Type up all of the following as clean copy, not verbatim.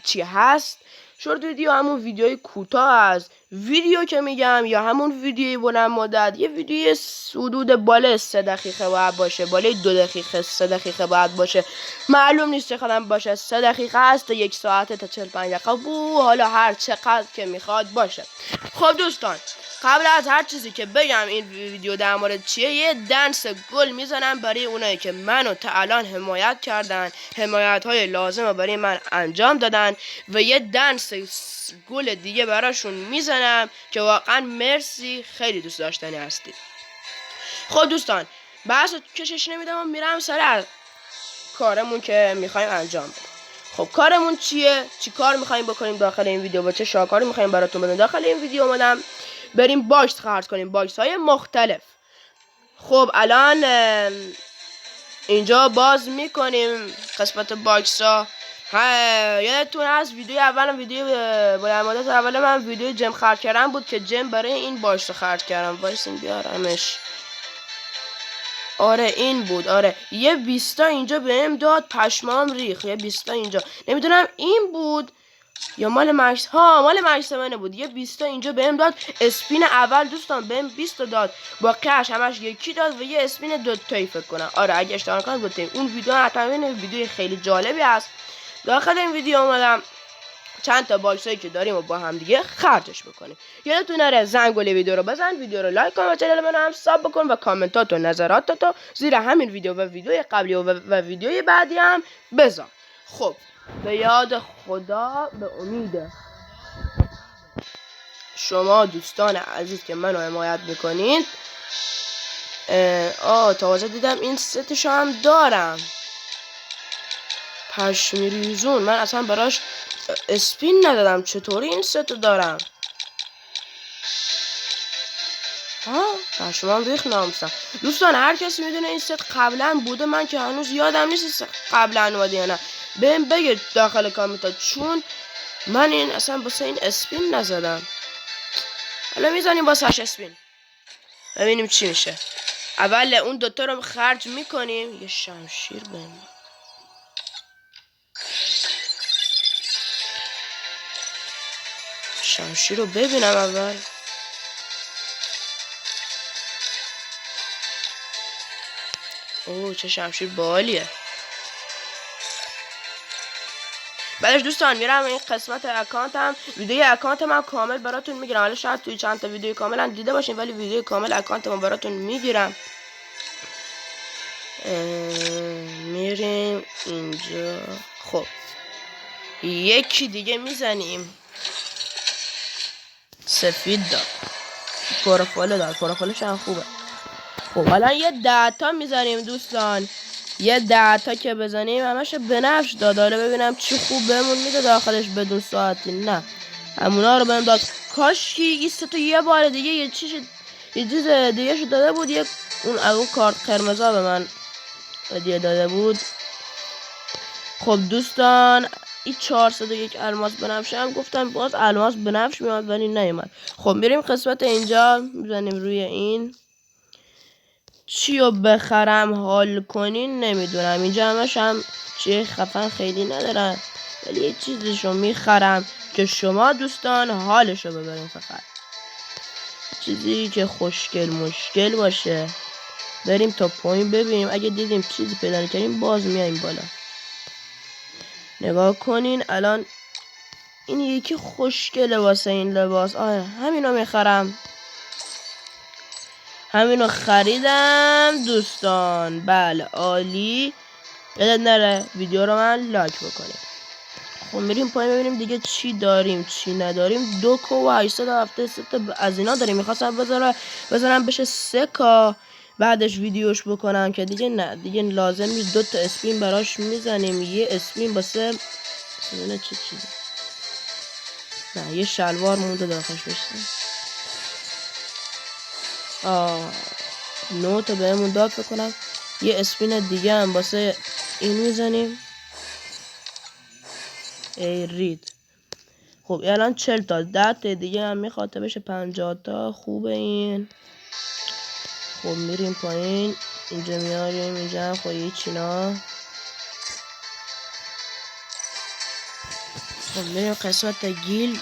چی هست؟ شورت ویدیو همون ویدیوی کوتاه است. ویدیو که میگم یا همون ویدیوی بلند مدت، یه ویدیوی حدود بالای 3 دقیقه باید باشه، بالای 2 دقیقه 3 دقیقه باید باشه. معلوم نیست چقدر باشه، 3 دقیقه است تا 1 ساعت تا 45 دقیقه حالا هر چقدر که میخواد باشه. خب دوستان، قبل از هر چیزی که بگم این ویدیو در مورد چیه، یه دنس گل میزنم برای اونایی که منو تا الان حمایت کردن، حمایت های لازم رو برای من انجام دادن، و یه دنس گل دیگه براشون میزنم که واقعا مرسی، خیلی دوست داشتنی هستید. خب دوستان، بحث کشش نمیدم و میرم سر کارمون که میخوایم انجام بدیم. خب کارمون چیه؟ چی کار میخوایم بکنیم داخل این ویدیو و چه شاکاری میخوایم براتون بدم داخل این ویدیو؟ اومدم بریم باکس خرج کنیم، باکس های مختلف. خب الان اینجا باز میکنیم قسمت باکس ها. یادتون هست ویدیو اول، ویدیو بلند مدت اول من ویدیو جم خرج کردم بود که جم برای این باکس خرج کردم. وایسین بیارمش. آره این بود. آره یه 20 اینجا بهم داد، پشمام ریخ. یه 20 اینجا، نمیدونم این بود یا مال مکس. مال مکس منه بود. یه 20 اینجا بهم داد. اسپین اول دوستان بهم 20 داد، با کش همش یکی داد و یه اسپین 2 تایی فکر کنم. آره اگه اشتباه نکنم 2 تایی. اون ویدیو حتما ببینید، ویدیو خیلی جالبی است. داخل این ویدیو اومدم چند تا باکسایی که داریم و با هم دیگه خرجش بکنیم. یادتون نره زنگوله ویدیو رو بزن، ویدیو رو لایک کن و چنل منو هم ساب بکن و کامنتات و نظراتتو زیر همین ویدیو و ویدیو قبلی و ویدیوی بعدی هم بذار. خب به یاد خدا، به امید شما دوستان عزیز که منو حمایت میکنین. تازه دیدم این ستشو هم دارم. پشمی ریزون، من اصلا براش اسپین ندادم. چطوری این ستو دارم؟ پشمام ریخ ناموسم. دوستان هر کسی میدونه این ست قبلا بوده، من که هنوز یادم نیست قبلا اومده یا نه، بهم بگه داخل کامنتات، چون من این اصلا واسه این اسپین نزدم. حالا میزنیم واسه اسپین ببینیم چی میشه. اول اون دوتا رو خرج میکنیم. یه شمشیر بهم، شمشیر رو ببینم اول. چه شمشیر بالیه. بعدش دوستان میرم این قسمت اکانتم، ویدیو اکانت من کامل براتون میگیرم. حالا شاید توی چند تا ویدیو کاملا دیده باشین، ولی ویدیو کامل اکانت من براتون میگیرم. میریم اینجا. خب یکی دیگه میزنیم. سفید داد، پروفایل داد، پروفایلش هم خوبه. خب حالا یه 10 تا میزنیم دوستان. یه 10 تا که بزنیم همش بنفش داد. حالا ببینم چی خوب بهمون میده داخلش بدون ساعتی. نه همونا رو بهم داد. کاش که این تو یه بار دیگه یه چیز دیگه شو داده بود. اون کارت قرمزا به من هدیه داده بود. خب دوستان این 401 الماس بنفش هم گفتم باز الماس بنفش میاد ولی نیومد. خب میریم قسمت اینجا، میزنیم روی این. چی رو بخرم حال کنین نمیدونم. اینجا همش هم چیه خفن خیلی ندارن، ولی یه چیزشو میخرم که شما دوستان حالشو ببرین. فقط چیزی که خوشگل مشکل باشه. بریم تا پایین ببینیم، اگه دیدیم چیزی پیدا نکردیم باز میایم بالا. نگاه کنین الان این یکی خوشگله واسه این لباس. همینو میخرم. همینو خریدم دوستان. بله عالی. یادت نره ویدیو رو من لایک بکنیم. خب میریم پایین ببینیم دیگه چی داریم چی نداریم. 2,873 از اینا داریم. میخواستم بذارم بشه 3K بعدش ویدیوش بکنم که دیگه نه، دیگه لازم نیست. 2 تا اسپین براش میزنیم. یه اسپین واسه نه چه چیزی، نه یه شلوار مونده داخلش بشه. نوت بهمون داد فکر کنم. یه اسپین دیگه هم واسه این میزنیم. ای رید. خب الان 40 تا 10 تا دیگه هم میخواد تا بشه 50 تا. خوبه این. خب میریم پایین. اینجا میاریم اینجا هم خب یه چینا. خب بریم قسمت گیل.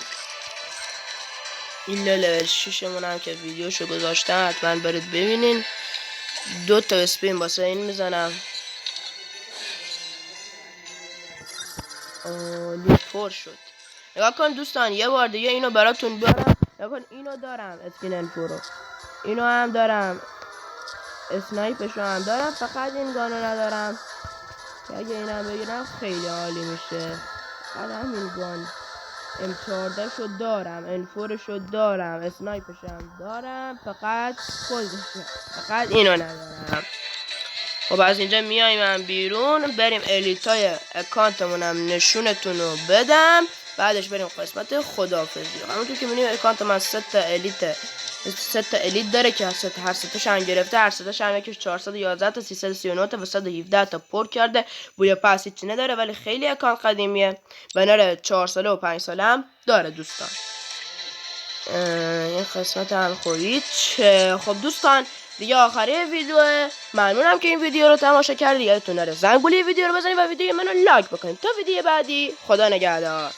این لول 6 هم که ویدیوشو گذاشتم، حتما برید ببینین. 2 تا اسپین واسه این میزنم. لیگ پر شد. نگاه کن دوستان، یه بار دیگه اینو براتون بیارم. نگاه کن اینو دارم، اسپین پرو. اینو هم دارم، اسنایپشو هم دارم، فقط این گانو ندارم که اگه اینم بگیرم خیلی عالی میشه. فقط همین گان. M14 شو دارم، M4 شو دارم، اسنایپشو هم دارم، فقط اینو ندارم. خب از اینجا میایم من بیرون، بریم الیتای اکانتمونم نشونتون رو بدم، بعدش بریم قسمت خداحافظی. همونطور که میبینید اکانت من 3 تا الیت داره که هر سه تاش هم گرفته، هر سه تاش هم یکیش 411 تا 339 تا و 117 تا پر کرده. بوی پس هیچی نداره ولی خیلی اکانت قدیمیه. بنر 4 ساله و 5 ساله هم داره دوستان. این قسمت هم خورید. خب دوستان دیگه آخری ویدیوه. ممنونم که این ویدیو رو تماشا کردید. یادتون نره زنگوله ویدیو رو بزنید و ویدیو منو لایک بکنید. تا ویدیو بعدی، خدا نگهدار.